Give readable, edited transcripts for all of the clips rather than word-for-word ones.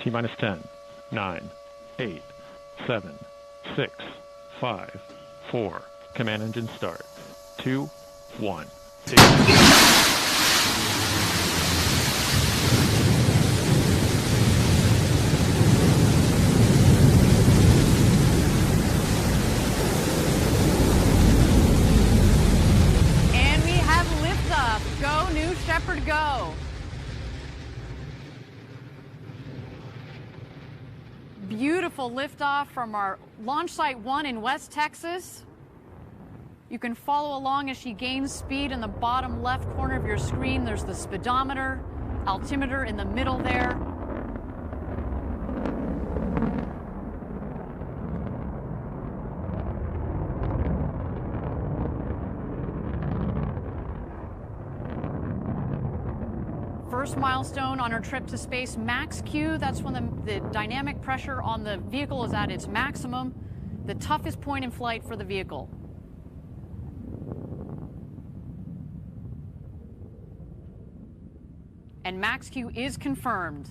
T-minus 10, 9, 8, 7, 6, 5, 4. Command engine start. 2, 1. And we have liftoff. Go, New Shepard, go. Beautiful liftoff from our launch site 1 in West Texas. You can follow along as she gains speed in the bottom left corner of your screen. There's the speedometer, altimeter in the middle there. First milestone on her trip to space, max Q. That's when the dynamic pressure on the vehicle is at its maximum, the toughest point in flight for the vehicle. And max Q is confirmed.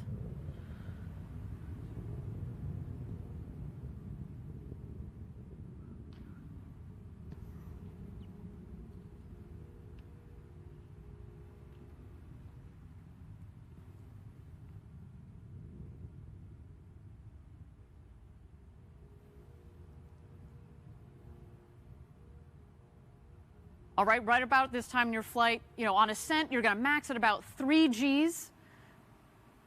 All right, right about this time in your flight, on ascent, you're going to max at about 3 Gs.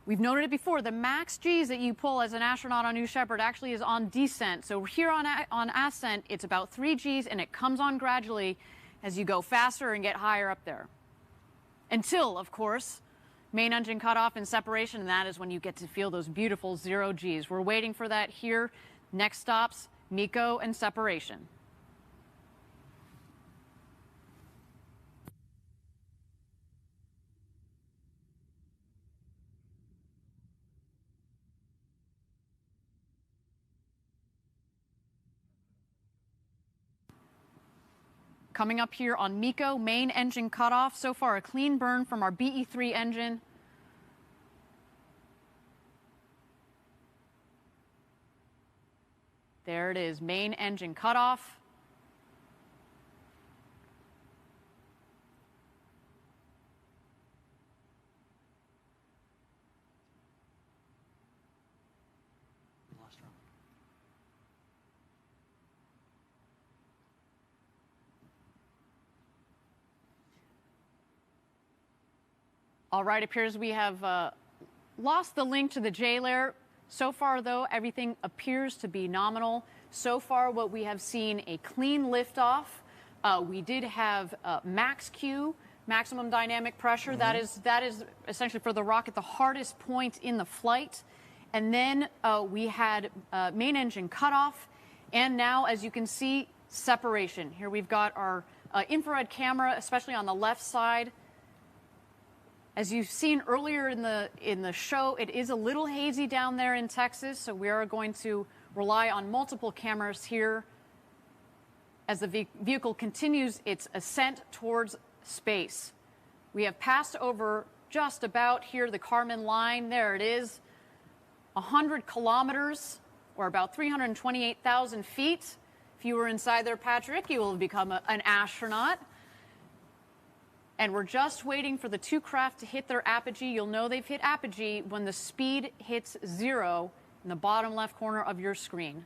We've noted it before. The max Gs that you pull as an astronaut on New Shepard actually is on descent. So here on ascent, it's about 3 Gs, and it comes on gradually as you go faster and get higher up there. Until, of course, main engine cutoff and separation, and that is when you get to feel those beautiful 0 Gs. We're waiting for that here. Next stops, MECO and separation. Coming up here on MECO, main engine cutoff. So far, a clean burn from our BE-3 engine. There it is, main engine cutoff. All right, appears we have lost the link to the J layer. So far, though, everything appears to be nominal. So far, what we have seen, a clean liftoff. We did have max Q, maximum dynamic pressure. Mm-hmm. That is essentially for the rocket the hardest point in the flight. And then we had main engine cutoff. And now, as you can see, separation. Here we've got our infrared camera, especially on the left side. As you've seen earlier in the show, it is a little hazy down there in Texas, so we are going to rely on multiple cameras here as the vehicle continues its ascent towards space. We have passed over just about here the Kármán line. There it is, 100 kilometers, or about 328,000 feet. If you were inside there, Patrick, you will have become an astronaut. And we're just waiting for the two craft to hit their apogee. You'll know they've hit apogee when the speed hits 0 in the bottom left corner of your screen.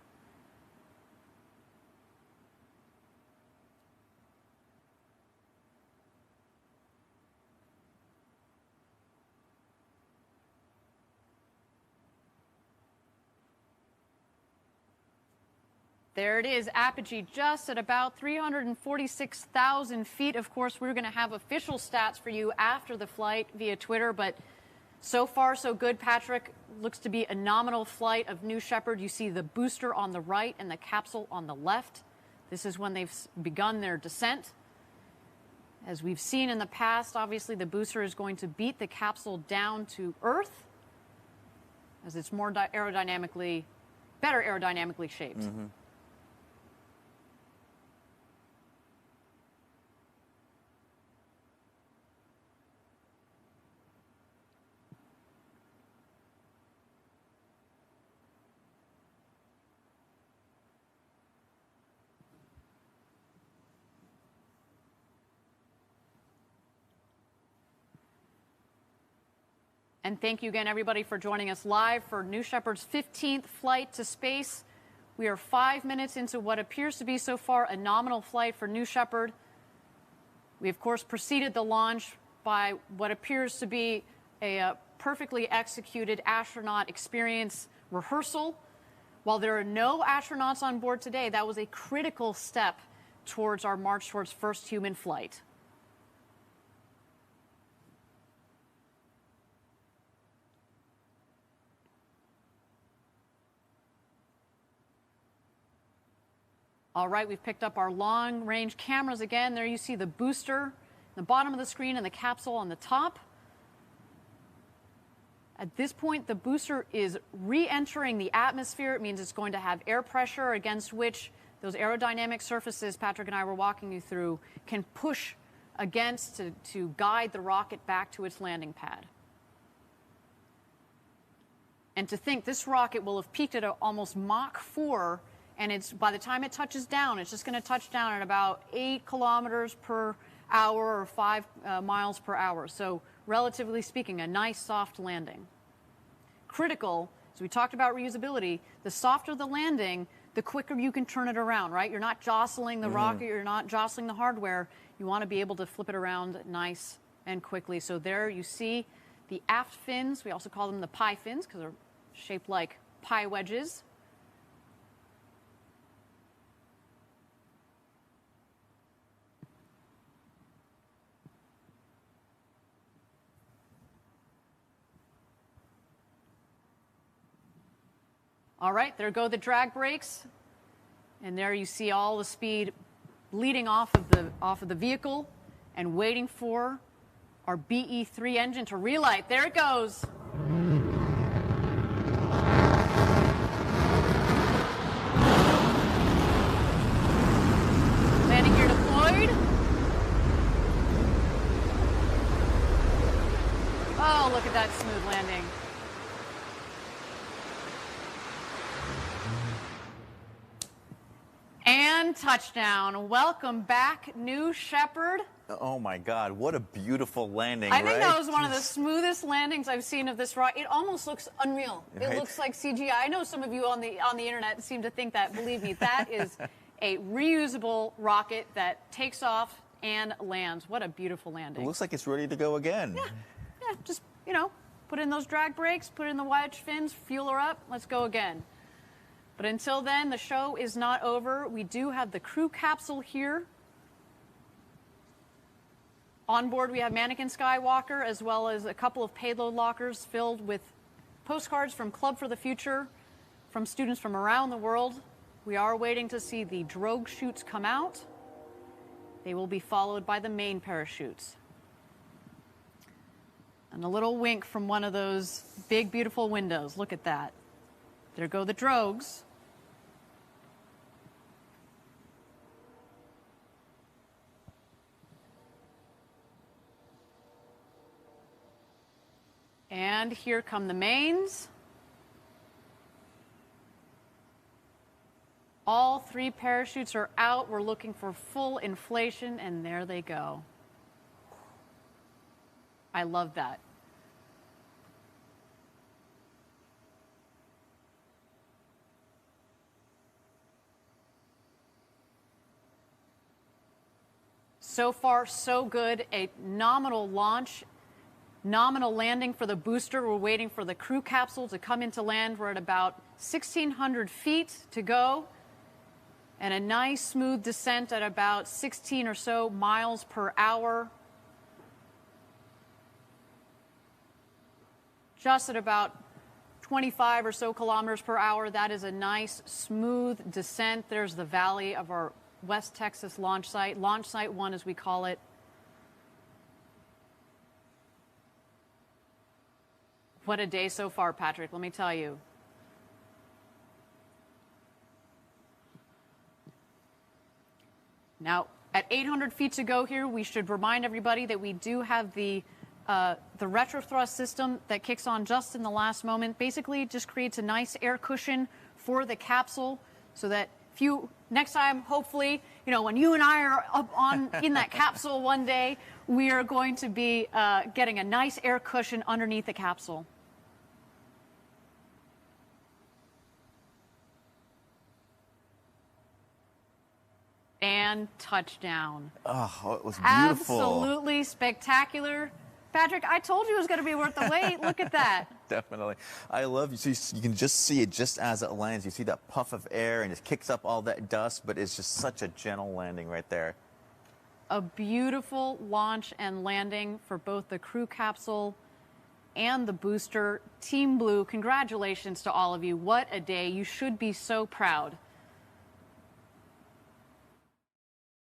There it is, apogee just at about 346,000 feet. Of course, we're going to have official stats for you after the flight via Twitter, but so far so good, Patrick. Looks to be a nominal flight of New Shepard. You see the booster on the right and the capsule on the left. This is when they've begun their descent. As we've seen in the past, obviously the booster is going to beat the capsule down to Earth as it's more better aerodynamically shaped. Mm-hmm. And thank you again, everybody, for joining us live for New Shepard's 15th flight to space. We are 5 minutes into what appears to be so far a nominal flight for New Shepard. We, of course, preceded the launch by what appears to be a perfectly executed astronaut experience rehearsal. While there are no astronauts on board today, that was a critical step towards our march towards first human flight. All right, we've picked up our long-range cameras again. There you see the booster, the bottom of the screen, and the capsule on the top. At this point, the booster is re-entering the atmosphere. It means it's going to have air pressure against which those aerodynamic surfaces Patrick and I were walking you through can push against to guide the rocket back to its landing pad. And to think this rocket will have peaked at almost Mach 4, and it's, by the time it touches down, it's just going to touch down at about 8 kilometers per hour or 5 miles per hour. So relatively speaking, a nice soft landing. Critical, as we talked about reusability, the softer the landing, the quicker you can turn it around, right? You're not jostling the rocket, you're not jostling the hardware. You want to be able to flip it around nice and quickly. So there you see the aft fins. We also call them the pie fins because they're shaped like pie wedges. All right, there go the drag brakes. And there you see all the speed bleeding off of the vehicle and waiting for our BE-3 engine to relight. There it goes. Landing gear deployed. Oh, look at that smooth landing. And touchdown. Welcome back, New Shepard. Oh my God, what a beautiful landing, I think right? that was one of the smoothest landings I've seen of this rocket. It almost looks unreal. Right? It looks like CGI. I know some of you on the internet seem to think that. Believe me, that is a reusable rocket that takes off and lands. What a beautiful landing. It looks like it's ready to go again. Yeah, just, you know, put in those drag brakes, put in the wedge fins, fuel her up, let's go again. But until then, the show is not over. We do have the crew capsule here. On board, we have Mannequin Skywalker, as well as a couple of payload lockers filled with postcards from Club for the Future, from students from around the world. We are waiting to see the drogue chutes come out. They will be followed by the main parachutes. And a little wink from one of those big, beautiful windows. Look at that. There go the drogues. And here come the mains. All 3 parachutes are out. We're looking for full inflation, and there they go. I love that. So far, so good. A nominal launch. Nominal landing for the booster. We're waiting for the crew capsule to come into land. We're at about 1,600 feet to go. And a nice smooth descent at about 16 or so miles per hour. Just at about 25 or so kilometers per hour. That is a nice smooth descent. There's the valley of our West Texas launch Site 1 as we call it. What a day so far, Patrick, let me tell you. Now, at 800 feet to go here, we should remind everybody that we do have the retrothrust system that kicks on just in the last moment. Basically, it just creates a nice air cushion for the capsule so that if you next time, hopefully, you know, when you and I are up on in that capsule one day, we are going to be getting a nice air cushion underneath the capsule. And touchdown. Oh, it was beautiful. Absolutely spectacular. Patrick, I told you it was going to be worth the wait. Look at that. Definitely. I love you. You can just see it just as it lands. You see that puff of air and it kicks up all that dust, but it's just such a gentle landing right there. A beautiful launch and landing for both the crew capsule and the booster. Team Blue, congratulations to all of you. What a day. You should be so proud.